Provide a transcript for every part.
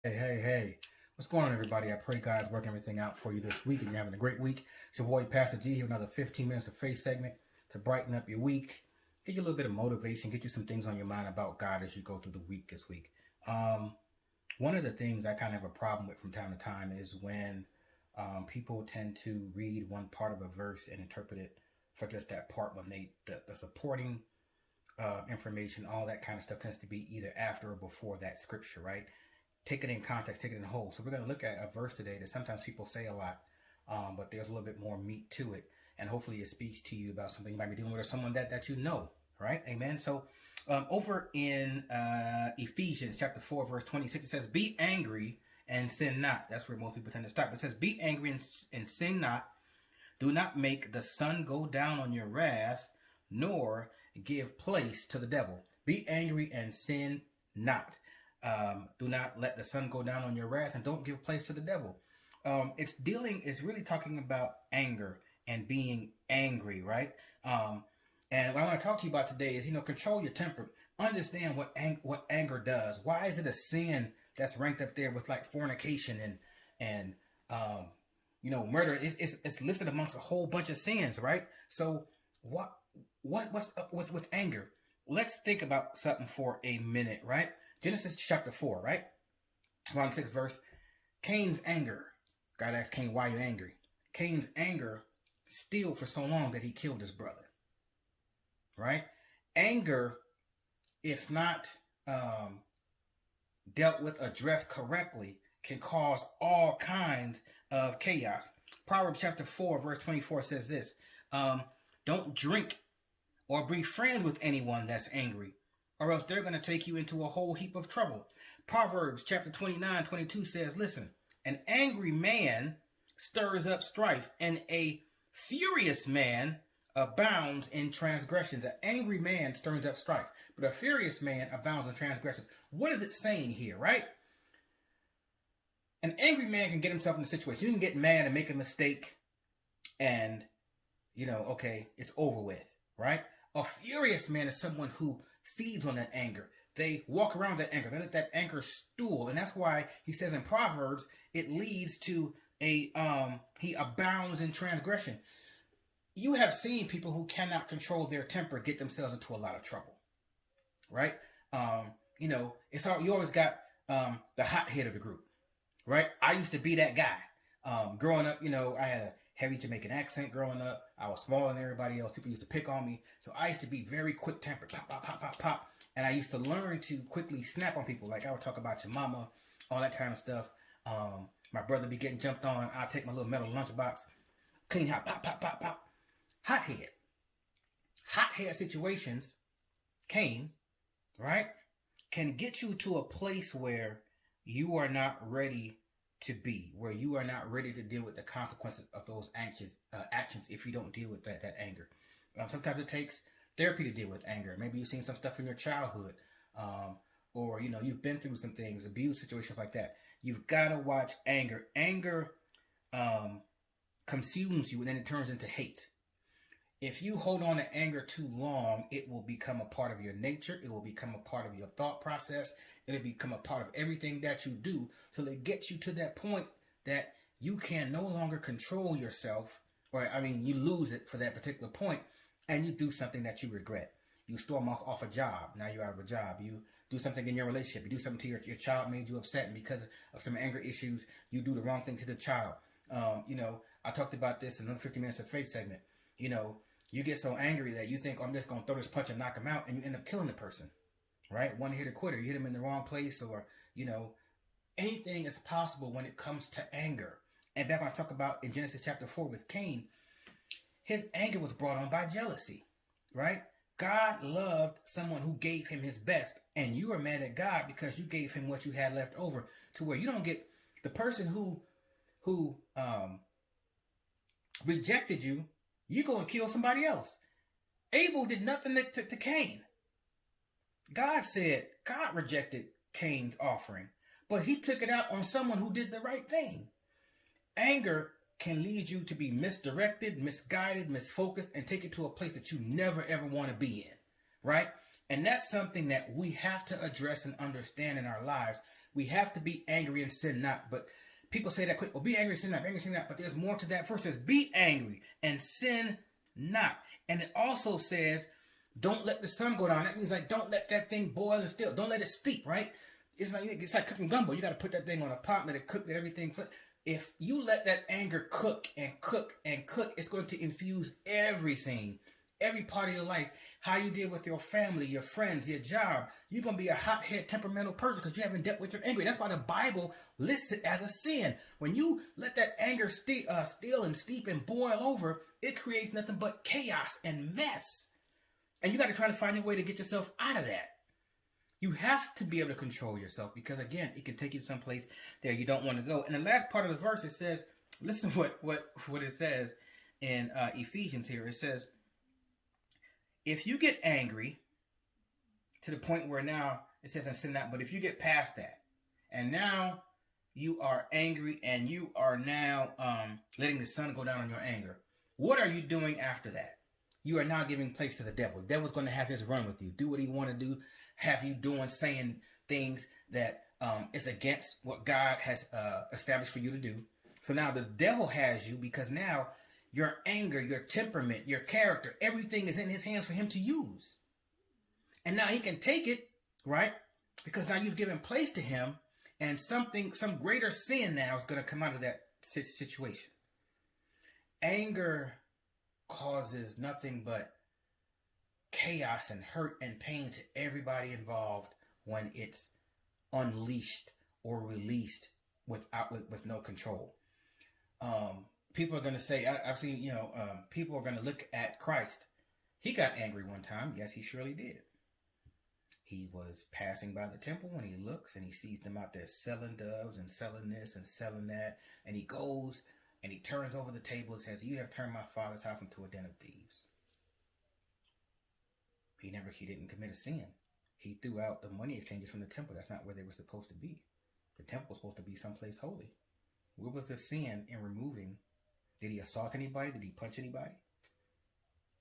Hey. What's going on, everybody? I pray God's working everything out for you this week and you're having a great week. It's your boy, Pastor G, here with another 15 minutes of faith segment to brighten up your week, get you a little bit of motivation, get you some things on your mind about God as you go through the week this week. One of the things I kind of have a problem with from time to time is when people tend to read one part of a verse and interpret it for just that part when the supporting information, all that kind of stuff tends to be either after or before that scripture, right? Take it in context, take it in whole. So we're going to look at a verse today that sometimes people say a lot, but there's a little bit more meat to it. And hopefully it speaks to you about something you might be dealing with or someone that you know, right? Amen. So over in Ephesians chapter 4, verse 26, it says, be angry and sin not. That's where most people tend to stop. It says, be angry and sin not. Do not make the sun go down on your wrath, nor give place to the devil. Be angry and sin not. Do not let the sun go down on your wrath, and don't give place to the devil. It's really talking about anger and being angry, right? And what I want to talk to you about today is, control your temper. Understand what anger does. Why is it a sin that's ranked up there with like fornication and murder? It's listed amongst a whole bunch of sins, right? So what's up with anger? Let's think about something for a minute, right? Genesis chapter 4, right? Around 6th verse. Cain's anger. God asked Cain, why are you angry? Cain's anger stilled for so long that he killed his brother. Right? Anger, if not dealt with, addressed correctly, can cause all kinds of chaos. Proverbs chapter 4, verse 24 says this. Don't drink or be friends with anyone that's angry, or else they're going to take you into a whole heap of trouble. Proverbs chapter 29:22 says, listen, an angry man stirs up strife, and a furious man abounds in transgressions. An angry man stirs up strife, but a furious man abounds in transgressions. What is it saying here, right? An angry man can get himself in a situation. You can get mad and make a mistake and, okay, it's over with, right? A furious man is someone who feeds on that anger. They walk around that anger. They let that anger stool. And that's why he says in Proverbs, it leads to he abounds in transgression. You have seen people who cannot control their temper get themselves into a lot of trouble, right? You always got the hothead of the group, right? I used to be that guy. Growing up, I had a heavy Jamaican accent growing up. I was smaller than everybody else. People used to pick on me. So I used to be very quick tempered. Pop, pop, pop, pop, pop. And I used to learn to quickly snap on people. Like I would talk about your mama, all that kind of stuff. My brother be getting jumped on. I'd take my little metal lunchbox, clean out, pop, pop, pop, pop. Hothead. Hothead situations, Cain, right, can get you to a place where you are not ready to be, where you are not ready to deal with the consequences of those actions if you don't deal with that anger. Sometimes it takes therapy to deal with anger. Maybe you've seen some stuff in your childhood, or you've been through some things, abuse situations like that. You've got to watch anger. Anger consumes you, and then it turns into hate. If you hold on to anger too long, it will become a part of your nature. It will become a part of your thought process. It'll become a part of everything that you do, till it gets you to that point that you can no longer control yourself, you lose it for that particular point, and you do something that you regret. You storm off a job. Now you're out of a job. You do something in your relationship. You do something to your child, made you upset, and because of some anger issues, you do the wrong thing to the child. I talked about this in another 15 minutes of faith segment. You get so angry that you think, I'm just going to throw this punch and knock him out, and you end up killing the person, right? One hit a quitter. You hit him in the wrong place, or, anything is possible when it comes to anger. And back when I talk about in Genesis chapter 4 with Cain, his anger was brought on by jealousy, right? God loved someone who gave him his best, and you are mad at God because you gave him what you had left over, to where you don't get the person who rejected you. You go and kill somebody else. Abel did nothing to Cain. God rejected Cain's offering, but he took it out on someone who did the right thing. Anger can lead you to be misdirected, misguided, misfocused, and take it to a place that you never ever want to be in, right? And that's something that we have to address and understand in our lives We have to be angry and sin not. But people say that quick, oh, be angry and sin not, be angry and sin not. But there's more to that verse. It says, be angry and sin not. And it also says, don't let the sun go down. That means like, don't let that thing boil and still. Don't let it steep, right? It's like cooking gumbo. You got to put that thing on a pot, let it cook, let everything. If you let that anger cook and cook and cook, it's going to infuse everything, every part of your life. How you deal with your family, your friends, your job. You're going to be a hothead, temperamental person because you haven't dealt with your anger. That's why the Bible lists it as a sin. When you let that anger steal and steep and boil over, it creates nothing but chaos and mess. And you got to try to find a way to get yourself out of that. You have to be able to control yourself because, again, it can take you someplace there you don't want to go. And the last part of the verse, it says, listen what it says in Ephesians here. It says, if you get angry to the point where now it says and sin not, but if you get past that and now you are angry and you are now letting the sun go down on your anger, what are you doing after that? You are now giving place to the devil. The devil's going to have his run with you. Do what he want to do. Have you doing, saying things that is against what God has established for you to do. So now the devil has you because now your anger, your temperament, your character, everything is in his hands for him to use. And now he can take it, right? Because now you've given place to him and some greater sin now is going to come out of that situation. Anger causes nothing but chaos and hurt and pain to everybody involved when it's unleashed or released with no control. People are going to say, I've seen, people are going to look at Christ. He got angry one time. Yes, he surely did. He was passing by the temple and he looks and he sees them out there selling doves and selling this and selling that. And he goes and he turns over the table and says, you have turned my father's house into a den of thieves. He didn't commit a sin. He threw out the money exchanges from the temple. That's not where they were supposed to be. The temple was supposed to be someplace holy. What was the sin in removing? Did he assault anybody? Did he punch anybody?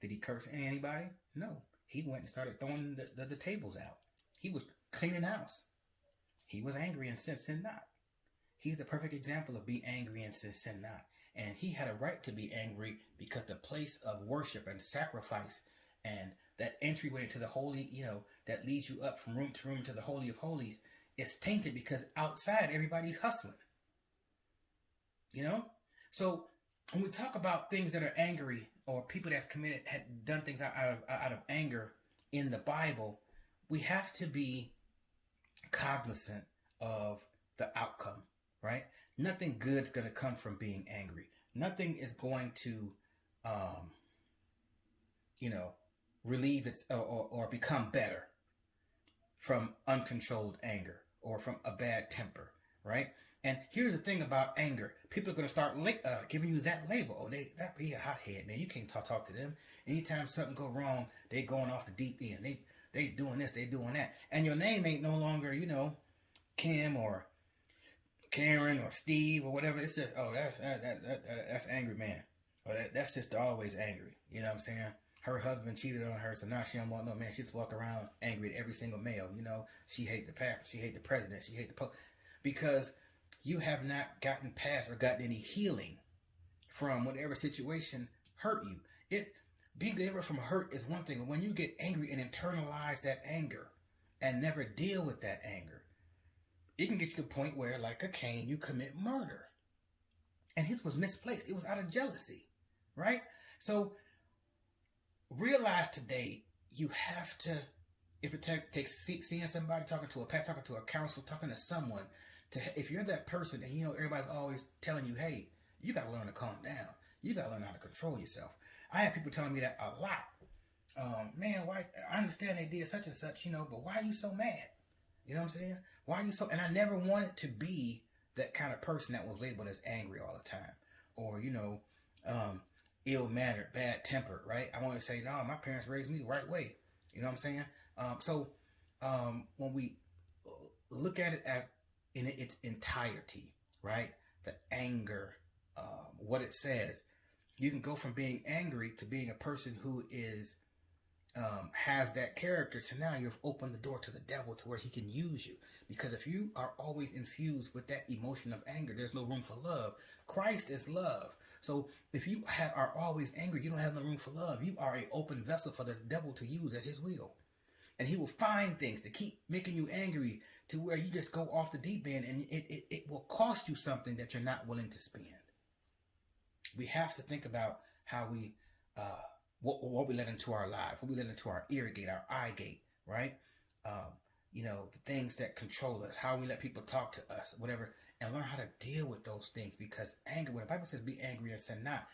Did he curse anybody? No. He went and started throwing the tables out. He was cleaning house. He was angry and sin not. He's the perfect example of be angry and sin not. And he had a right to be angry because the place of worship and sacrifice and that entryway to the holy, that leads you up from room to room to the Holy of Holies is tainted because outside everybody's hustling. So when we talk about things that are angry or people that had done things out of anger in the Bible, we have to be cognizant of the outcome, right? Nothing good's going to come from being angry. Nothing is going to, relieve its or become better from uncontrolled anger or from a bad temper, right? And here's the thing about anger. People are going to start giving you that label. Oh, that be a hothead, man. You can't talk to them. Anytime something go wrong, they going off the deep end. They doing this, they doing that. And your name ain't no longer, Kim or Karen or Steve or whatever. It's just, that's angry man. Or that sister always angry. You know what I'm saying? Her husband cheated on her, so now she don't want no man. She just walk around angry at every single male. She hate the pastor, she hate the president, she hate the pope. Because you have not gotten past or gotten any healing from whatever situation hurt you. Being delivered from hurt is one thing, but when you get angry and internalize that anger and never deal with that anger, it can get you to the point where, like a Cain, you commit murder. And his was misplaced. It was out of jealousy, right? So realize today you have to, if it takes seeing somebody, talking to a pastor, talking to a counselor, talking to someone, if you're that person and everybody's always telling you, hey, you got to learn to calm down. You got to learn how to control yourself. I have people telling me that a lot. Man, why? I understand they did such and such, but why are you so mad? You know what I'm saying? Why are you so? And I never wanted to be that kind of person that was labeled as angry all the time, or ill-mannered, bad-tempered, right? I want to say, no, my parents raised me the right way. You know what I'm saying? So when we look at it as in its entirety, right? The anger, what it says, you can go from being angry to being a person who is has that character, so now you've opened the door to the devil to where he can use you. Because if you are always infused with that emotion of anger, there's no room for love. Christ is love. So if you are always angry, you don't have no room for love. You are an open vessel for the devil to use at his will. And he will find things to keep making you angry to where you just go off the deep end, and it will cost you something that you're not willing to spend. We have to think about how we what we let into our lives, what we let into our ear gate, our eye gate, right? The things that control us, how we let people talk to us, whatever, and learn how to deal with those things. Because anger, when the Bible says be angry and sin not,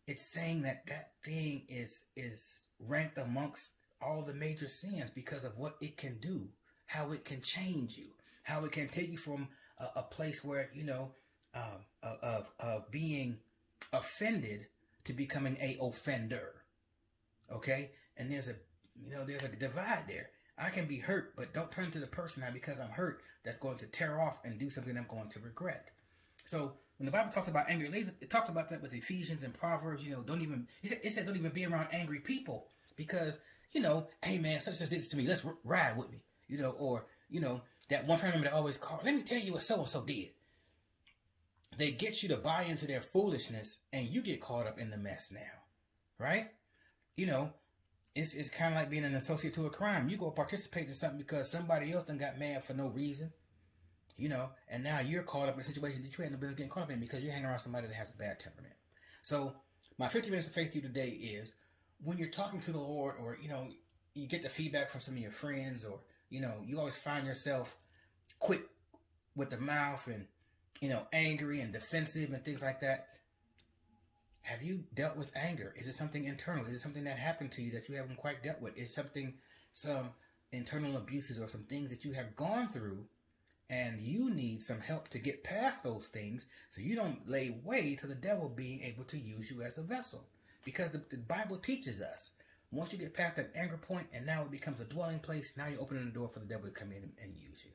it's saying that thing is ranked amongst all the major sins because of what it can do, how it can change you, how it can take you from a place where, of being offended to becoming a offender. Okay? And there's a divide there. I can be hurt, but don't turn to the person now because I'm hurt that's going to tear off and do something I'm going to regret. So when the Bible talks about anger, it talks about that with Ephesians and Proverbs. It says don't even be around angry people because, hey man, such did this to me. Let's ride with me. That one family member that always calls, let me tell you what so-and-so did. They get you to buy into their foolishness and you get caught up in the mess now. Right? It's kind of like being an associate to a crime. You go participate in something because somebody else done got mad for no reason. And now you're caught up in a situation that you had no business getting caught up in because you're hanging around somebody that has a bad temperament. So my 50 minutes of faith to you today is when you're talking to the Lord, or, you get the feedback from some of your friends, or, you always find yourself quick with the mouth and, angry and defensive and things like that. Have you dealt with anger? Is it something internal? Is it something that happened to you that you haven't quite dealt with? Is something, some internal abuses or some things that you have gone through and you need some help to get past those things so you don't lay way to the devil being able to use you as a vessel? Because the Bible teaches us, once you get past that anger point and now it becomes a dwelling place, now you're opening the door for the devil to come in and use you,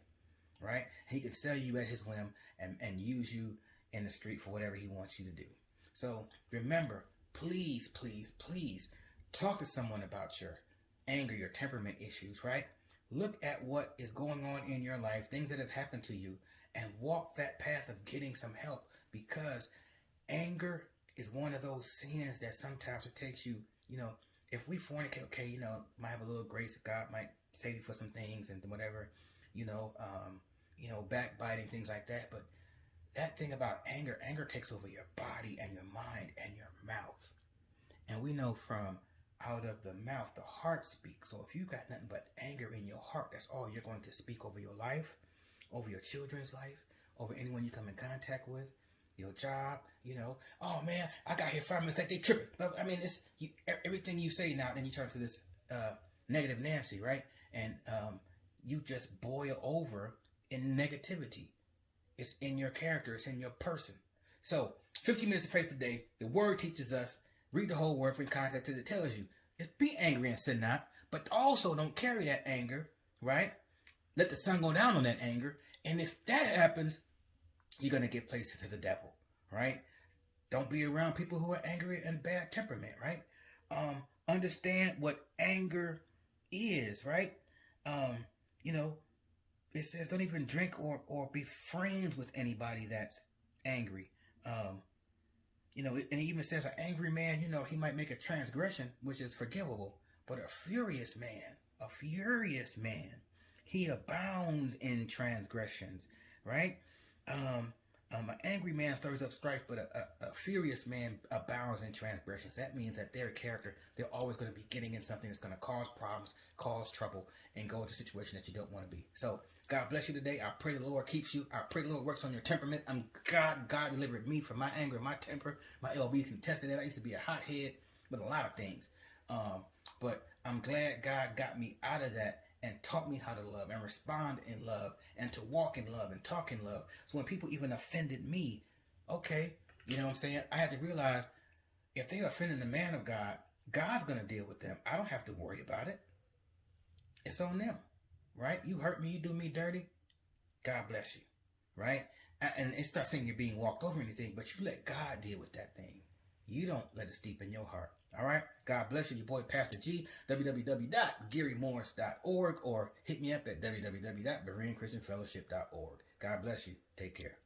right? He can sell you at his whim and use you in the street for whatever he wants you to do. So remember, please, please, please talk to someone about your anger, your temperament issues, right? Look at what is going on in your life, things that have happened to you, and walk that path of getting some help, because anger is one of those sins that sometimes it takes you, if we fornicate, okay, might have a little grace, God might save you for some things and whatever, backbiting, things like that. But that thing about anger takes over your body and your mind and your mouth. And we know from out of the mouth, the heart speaks. So if you got nothing but anger in your heart, that's all you're going to speak over your life, over your children's life, over anyone you come in contact with, your job, oh man, I got here 5 minutes late, they tripping. I mean, everything you say now, then you turn to this negative Nancy, right? And you just boil over in negativity. It's in your character. It's in your person. So 15 minutes of faith today. The word teaches us, read the whole word for context. It tells you, it's be angry and sin not, but also don't carry that anger, right? Let the sun go down on that anger. And if that happens, you're going to give place to the devil, right? Don't be around people who are angry and bad temperament, right? Understand what anger is, right? It says don't even drink or be friends with anybody that's angry. And it even says an angry man, he might make a transgression, which is forgivable. But a furious man, he abounds in transgressions, right? An angry man stirs up strife, but a furious man abounds in transgressions. That means that their character, they're always going to be getting in something that's going to cause problems, cause trouble, and go into a situation that you don't want to be. So God bless you today. I pray the Lord keeps you. I pray the Lord works on your temperament. God delivered me from my anger, my temper. My LB can attest to that. I used to be a hothead with a lot of things. But I'm glad God got me out of that and taught me how to love and respond in love and to walk in love and talk in love. So when people even offended me, okay, you know what I'm saying? I had to realize if they offended the man of God, God's going to deal with them. I don't have to worry about it. It's on them, right? You hurt me, you do me dirty, God bless you, right? And it's not saying you're being walked over or anything, but you let God deal with that thing. you don't let it steep in your heart. All right? God bless you. Your boy, Pastor G, www.GaryMorris.org, or hit me up at www.BereanChristianFellowship.org. God bless you. Take care.